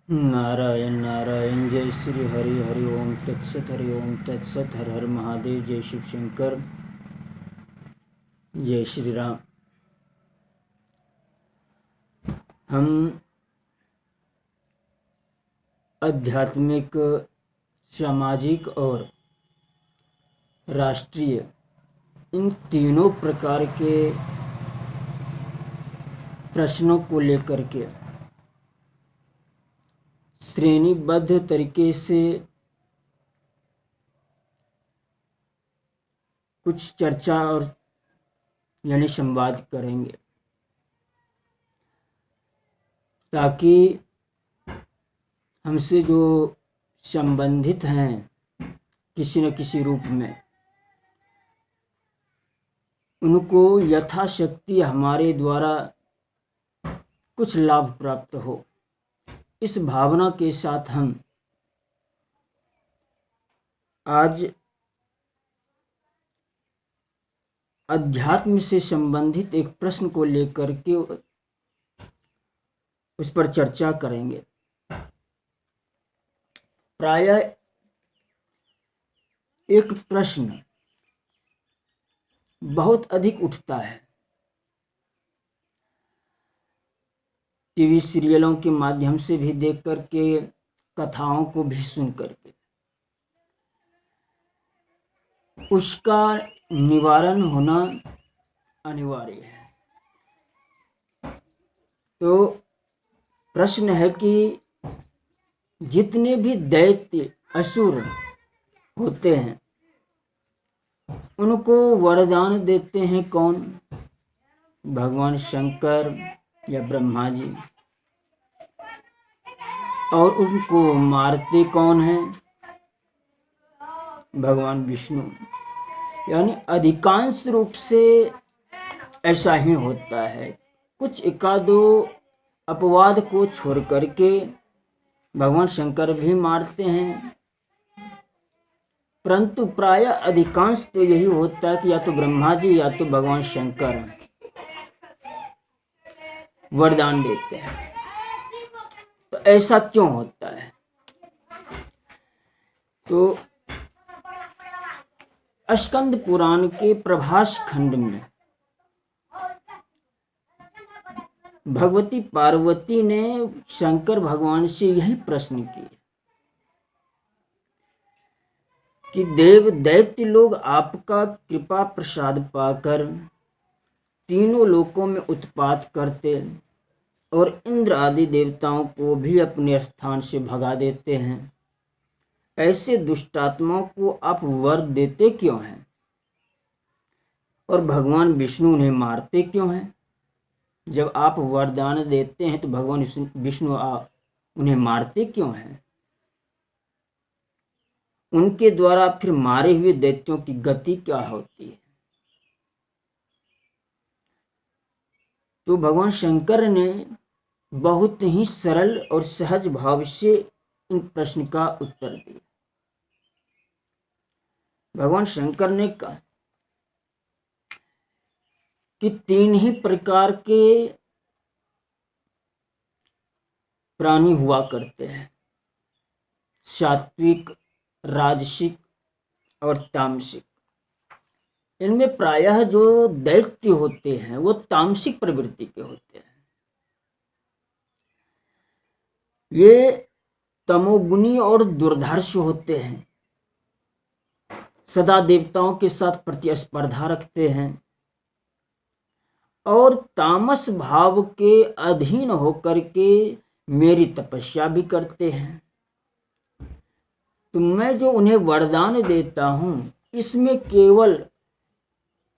नारायण नारायण। जय श्री हरि। हरि ओम तत्सत। हरि ओम तत्सत। हर हर महादेव। जय शिव शंकर। जय श्री राम। हम आध्यात्मिक, सामाजिक और राष्ट्रीय इन तीनों प्रकार के प्रश्नों को लेकर के श्रेणीबद्ध तरीके से कुछ चर्चा और यानी संवाद करेंगे, ताकि हमसे जो संबंधित हैं किसी न किसी रूप में, उनको यथाशक्ति हमारे द्वारा कुछ लाभ प्राप्त हो। इस भावना के साथ हम आज अध्यात्म से संबंधित एक प्रश्न को लेकर के उस पर चर्चा करेंगे। प्रायः एक प्रश्न बहुत अधिक उठता है, टीवी सीरियलों के माध्यम से भी देख करके, कथाओं को भी सुन करके। उसका निवारण होना अनिवार्य है। तो प्रश्न है कि जितने भी दैत्य असुर होते हैं, उनको वरदान देते हैं कौन? भगवान शंकर या ब्रह्मा जी। और उनको मारते कौन हैं? भगवान विष्णु। यानी अधिकांश रूप से ऐसा ही होता है। कुछ एकादो अपवाद को छोड़ करके भगवान शंकर भी मारते हैं, परंतु प्रायः अधिकांश तो यही होता है कि या तो ब्रह्मा जी या तो भगवान शंकर वरदान देते हैं। तो ऐसा क्यों होता है? तो स्कंद पुराण के प्रभास खंड में भगवती पार्वती ने शंकर भगवान से यही प्रश्न किया कि देव दैत्य लोग आपका कृपा प्रसाद पाकर तीनों लोकों में उत्पात करते और इंद्र आदि देवताओं को भी अपने स्थान से भगा देते हैं। ऐसे दुष्टात्माओं को आप वर देते क्यों हैं? और भगवान विष्णु उन्हें मारते क्यों हैं? जब आप वरदान देते हैं तो भगवान विष्णु उन्हें मारते क्यों हैं? उनके द्वारा फिर मारे हुए दैत्यों की गति क्या होती है? तो भगवान शंकर ने बहुत ही सरल और सहज भाव से इन प्रश्न का उत्तर दिया। भगवान शंकर ने कहा कि तीन ही प्रकार के प्राणी हुआ करते हैं, सात्विक, राजसिक और तामसिक। इनमें प्रायः जो दैत्य होते हैं वो तामसिक प्रवृत्ति के होते हैं। ये तमोगुणी और दुर्धर्ष होते हैं, सदा देवताओं के साथ प्रतिस्पर्धा रखते हैं और तामस भाव के अधीन होकर के मेरी तपस्या भी करते हैं। तो मैं जो उन्हें वरदान देता हूं, इसमें केवल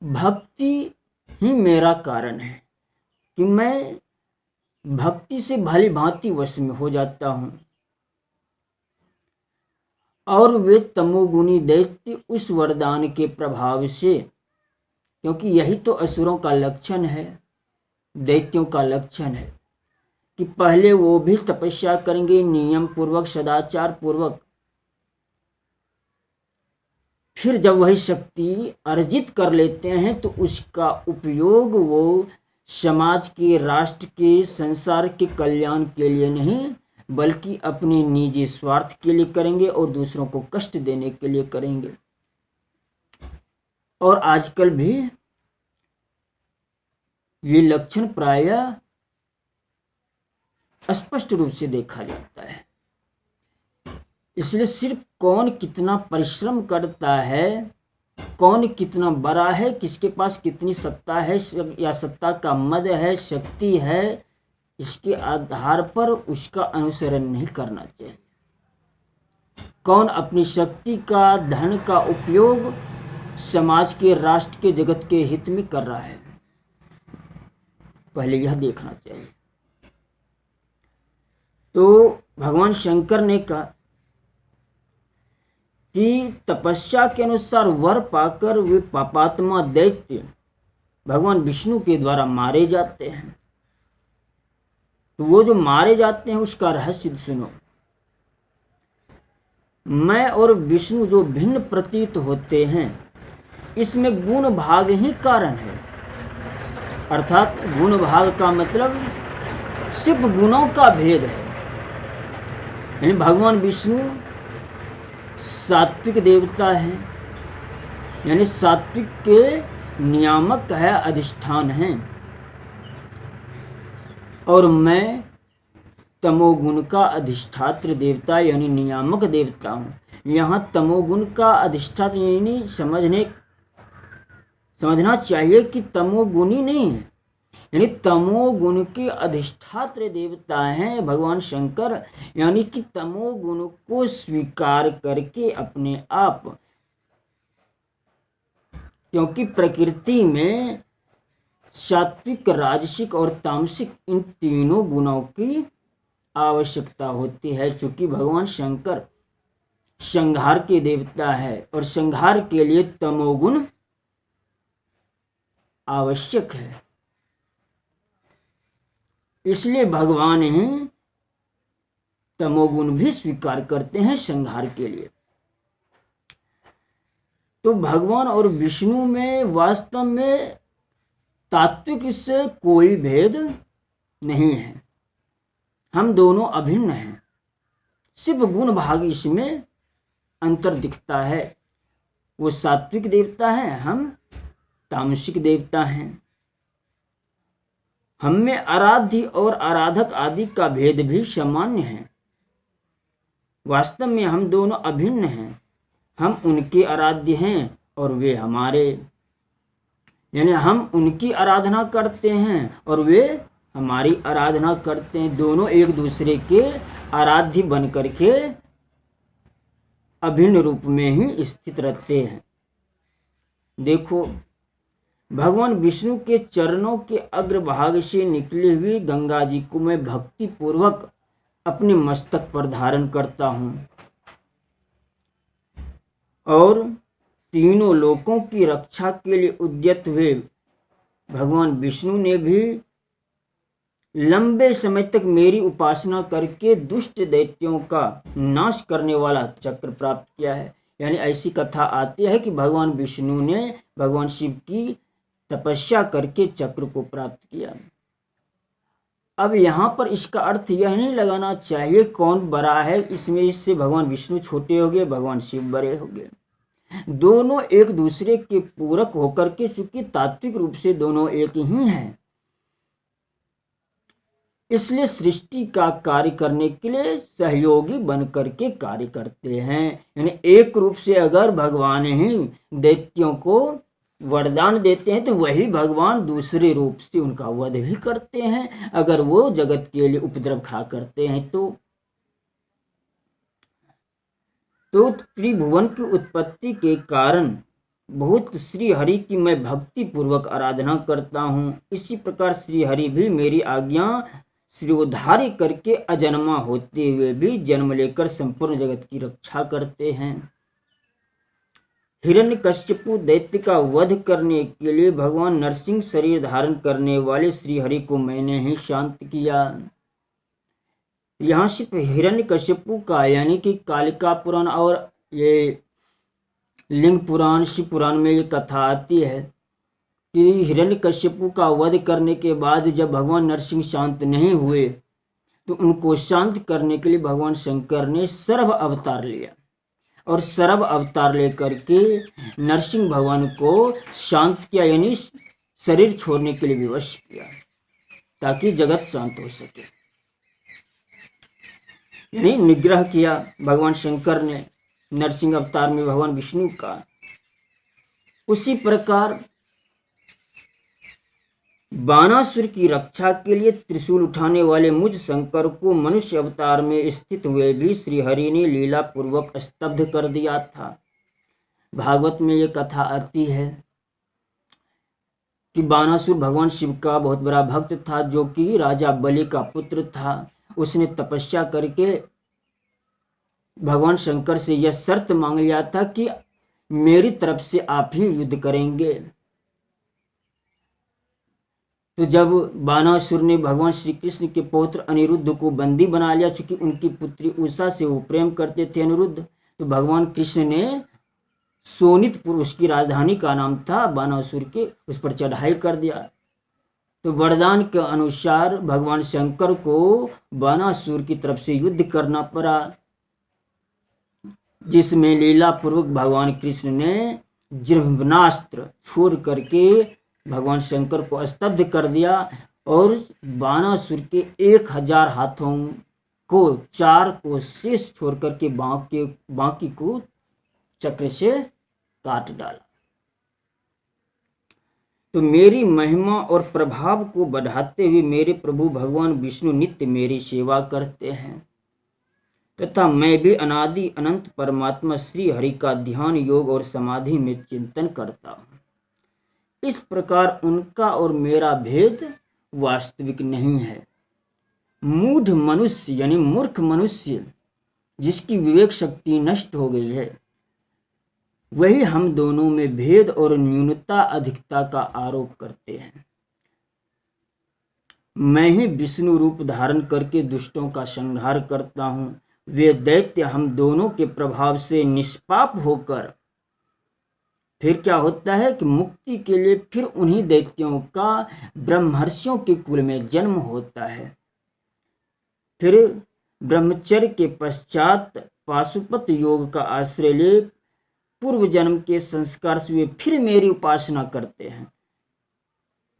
भक्ति ही मेरा कारण है कि मैं भक्ति से भली भांति वश में हो जाता हूं। और वे तमोगुणी दैत्य उस वरदान के प्रभाव से, क्योंकि यही तो असुरों का लक्षण है, दैत्यों का लक्षण है कि पहले वो भी तपस्या करेंगे नियम पूर्वक, सदाचार पूर्वक, फिर जब वही शक्ति अर्जित कर लेते हैं तो उसका उपयोग वो समाज के, राष्ट्र के, संसार के कल्याण के लिए नहीं बल्कि अपने निजी स्वार्थ के लिए करेंगे और दूसरों को कष्ट देने के लिए करेंगे। और आजकल भी ये लक्षण प्रायः स्पष्ट रूप से देखा जाता है। इसलिए सिर्फ कौन कितना परिश्रम करता है, कौन कितना बड़ा है, किसके पास कितनी सत्ता है या सत्ता का मद है, शक्ति है, इसके आधार पर उसका अनुसरण नहीं करना चाहिए। कौन अपनी शक्ति का, धन का उपयोग समाज के, राष्ट्र के, जगत के हित में कर रहा है, पहले यह देखना चाहिए। तो भगवान शंकर ने कहा कि तपस्या के अनुसार वर पाकर वे पापात्मा दैत्य भगवान विष्णु के द्वारा मारे जाते हैं। तो वो जो मारे जाते हैं उसका रहस्य सुनो। मैं और विष्णु जो भिन्न प्रतीत होते हैं, इसमें गुण भाग ही कारण है। अर्थात गुण भाग का मतलब सिर्फ गुणों का भेद है। यानी भगवान विष्णु सात्विक देवता है, यानी सात्विक के नियामक है, अधिष्ठान है, और मैं तमोगुण का अधिष्ठात्र देवता यानी नियामक देवता हूँ। यहाँ तमोगुण का अधिष्ठात्र यानी समझना चाहिए कि तमोगुणी नहीं है, यानी तमोगुण के अधिष्ठात्र देवता हैं भगवान शंकर। यानी कि तमोगुण को स्वीकार करके अपने आप, क्योंकि प्रकृति में सात्विक, राजसिक और तामसिक इन तीनों गुणों की आवश्यकता होती है। चूंकि भगवान शंकर संहार के देवता है और संहार के लिए तमोगुण आवश्यक है, इसलिए भगवान ही तमोगुण भी स्वीकार करते हैं संहार के लिए। तो भगवान और विष्णु में वास्तव में तात्विक से कोई भेद नहीं है, हम दोनों अभिन्न हैं। सिर्फ गुण भाग इसमें अंतर दिखता है। वो सात्विक देवता है, हम तामसिक देवता हैं। हम में आराध्य और आराधक आदि का भेद भी सामान्य है। वास्तव में हम दोनों अभिन्न हैं। हम उनके आराध्य हैं और वे हमारे, यानी हम उनकी आराधना करते हैं और वे हमारी आराधना करते हैं। दोनों एक दूसरे के आराध्य बन करके अभिन्न रूप में ही स्थित रहते हैं। देखो, भगवान विष्णु के चरणों के अग्रभाग से निकली हुई गंगा जी को मैं भक्ति पूर्वक अपने मस्तक पर धारण करता हूँ, और तीनों लोकों की रक्षा के लिए उद्यत हुए भगवान विष्णु ने भी लंबे समय तक मेरी उपासना करके दुष्ट दैत्यों का नाश करने वाला चक्र प्राप्त किया है। यानी ऐसी कथा आती है कि भगवान विष्णु ने भगवान शिव की तपस्या करके चक्र को प्राप्त किया। अब यहाँ पर इसका अर्थ यह नहीं लगाना चाहिए कौन बड़ा है, इसमें इससे भगवान विष्णु छोटे हो गए, भगवान शिव बड़े हो गए। दोनों एक दूसरे के पूरक होकर के, चूंकि तात्विक रूप से दोनों एक ही हैं, इसलिए सृष्टि का कार्य करने के लिए सहयोगी बन करके कार्य करते हैं। यानी एक रूप से अगर भगवान ही दैत्यों को वरदान देते हैं तो वही भगवान दूसरे रूप से उनका वध भी करते हैं अगर वो जगत के लिए उपद्रव खड़ा करते हैं। तो त्रिभुवन की उत्पत्ति के कारण बहुत श्री हरि की मैं भक्ति पूर्वक आराधना करता हूँ। इसी प्रकार श्री हरि भी मेरी आज्ञा श्रीउद्धारी करके अजन्मा होते हुए भी जन्म लेकर संपूर्ण जगत की रक्षा करते हैं। हिरण्यकश्यपु दैत्य का वध करने के लिए भगवान नरसिंह शरीर धारण करने वाले श्री हरि को मैंने ही शांत किया। यहाँ सिर्फ हिरण्यकश्यपु का, यानी कि कालिका पुराण और ये लिंग पुराण, शिव पुराण में ये कथा आती है कि हिरण्यकश्यपु का वध करने के बाद जब भगवान नरसिंह शांत नहीं हुए तो उनको शांत करने के लिए भगवान शंकर ने सर्व अवतार लिया और सर्व अवतार लेकर के नरसिंह भगवान को शांत किया, यानी शरीर छोड़ने के लिए विवश किया ताकि जगत शांत हो सके, यानी निग्रह किया भगवान शंकर ने नरसिंह अवतार में भगवान विष्णु का। उसी प्रकार बानासुर की रक्षा के लिए त्रिशूल उठाने वाले मुझ शंकर को मनुष्य अवतार में स्थित हुए भी श्री हरि ने लीला पूर्वक स्तब्ध कर दिया था। भागवत में ये कथा आती है कि बानासुर भगवान शिव का बहुत बड़ा भक्त था, जो कि राजा बलि का पुत्र था। उसने तपस्या करके भगवान शंकर से यह शर्त मांग लिया था कि मेरी तरफ से आप ही युद्ध करेंगे। तो जब बानासुर ने भगवान श्री कृष्ण के पौत्र अनिरुद्ध को बंदी बना लिया, चूंकि उनकी पुत्री उषा से वो प्रेम करते थे अनिरुद्ध, तो भगवान कृष्ण ने सोनितपुर, उसकी राजधानी का नाम था बानासुर के, उस पर चढ़ाई कर दिया। तो वरदान के अनुसार भगवान शंकर को बानासुर की तरफ से युद्ध करना पड़ा, जिसमें लीला पूर्वक भगवान कृष्ण ने जृंभनास्त्र छोड़ करके भगवान शंकर को स्तब्ध कर दिया और बानासुर के 1000 हाथों को 4 को शेष छोड़ करके बाकी को चक्र से काट डाला। तो मेरी महिमा और प्रभाव को बढ़ाते हुए मेरे प्रभु भगवान विष्णु नित्य मेरी सेवा करते हैं तथा मैं भी अनादि अनंत परमात्मा श्री हरि का ध्यान, योग और समाधि में चिंतन करता हूँ। इस प्रकार उनका और मेरा भेद वास्तविक नहीं है। मूढ़ मनुष्य यानी मूर्ख मनुष्य जिसकी विवेक शक्ति नष्ट हो गई है, वही हम दोनों में भेद और न्यूनता अधिकता का आरोप करते हैं। मैं ही विष्णु रूप धारण करके दुष्टों का संहार करता हूँ। वे दैत्य हम दोनों के प्रभाव से निष्पाप होकर फिर क्या होता है कि मुक्ति के लिए फिर उन्हीं दैत्यों का ब्रह्मर्षियों के कुल में जन्म होता है। फिर ब्रह्मचर्य के पश्चात पाशुपत योग का आश्रय ले पूर्व जन्म के संस्कार से वे फिर मेरी उपासना करते हैं,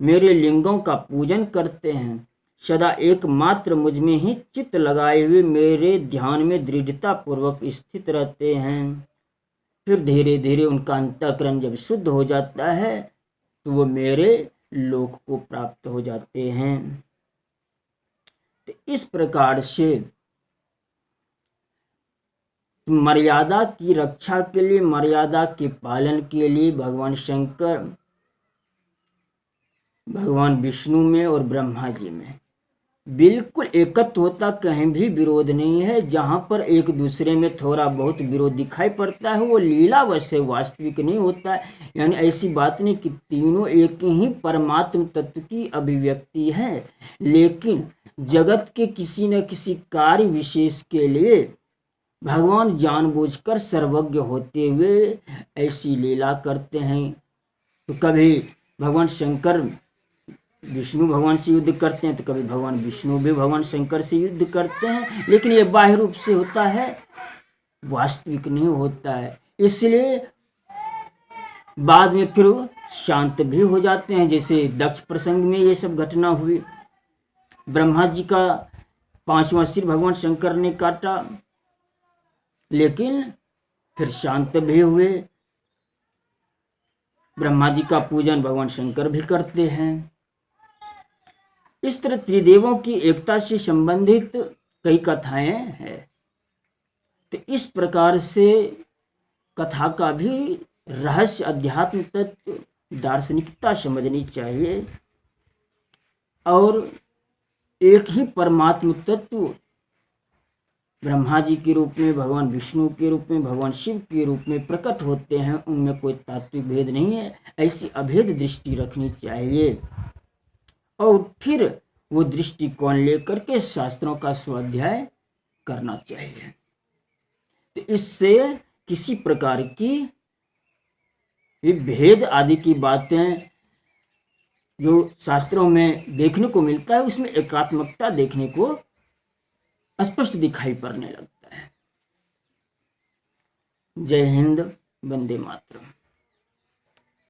मेरे लिंगों का पूजन करते हैं, सदा एकमात्र मुझ में ही चित्त लगाए हुए मेरे ध्यान में दृढ़ता पूर्वक स्थित रहते हैं। फिर धीरे धीरे उनका अंतःकरण जब शुद्ध हो जाता है तो वो मेरे लोक को प्राप्त हो जाते हैं। तो इस प्रकार से मर्यादा की रक्षा के लिए, मर्यादा के पालन के लिए भगवान शंकर, भगवान विष्णु में और ब्रह्मा जी में बिल्कुल एकत्व होता, कहीं भी विरोध नहीं है। जहां पर एक दूसरे में थोड़ा बहुत विरोध दिखाई पड़ता है वो लीला वैसे वास्तविक नहीं होता है। यानी ऐसी बात नहीं कि तीनों एक ही परमात्म तत्व की अभिव्यक्ति है, लेकिन जगत के किसी न किसी कार्य विशेष के लिए भगवान जानबूझकर सर्वज्ञ होते हुए ऐसी लीला करते हैं। तो कभी भगवान शंकर विष्णु भगवान से युद्ध करते हैं, तो कभी भगवान विष्णु भी भगवान शंकर से युद्ध करते हैं, लेकिन ये बाह्य रूप से होता है, वास्तविक नहीं होता है। इसलिए बाद में फिर शांत भी हो जाते हैं। जैसे दक्ष प्रसंग में ये सब घटना हुई, ब्रह्मा जी का 5वां सिर भगवान शंकर ने काटा, लेकिन फिर शांत भी हुए। ब्रह्मा जी का पूजन भगवान शंकर भी करते हैं। इस तरह त्रिदेवों की एकता से संबंधित कई कथाएं हैं। तो इस प्रकार से कथा का भी रहस्य, अध्यात्म तत्व, दार्शनिकता समझनी चाहिए और एक ही परमात्म तत्व ब्रह्मा जी के रूप में, भगवान विष्णु के रूप में, भगवान शिव के रूप में प्रकट होते हैं, उनमें कोई तात्विक भेद नहीं है। ऐसी अभेद दृष्टि रखनी चाहिए और फिर वो दृष्टिकोण लेकर के शास्त्रों का स्वाध्याय करना चाहिए। तो इससे किसी प्रकार की भेद आदि की बातें जो शास्त्रों में देखने को मिलता है उसमें एकात्मकता देखने को स्पष्ट दिखाई पड़ने लगता है। जय हिंद, वंदे मातरम।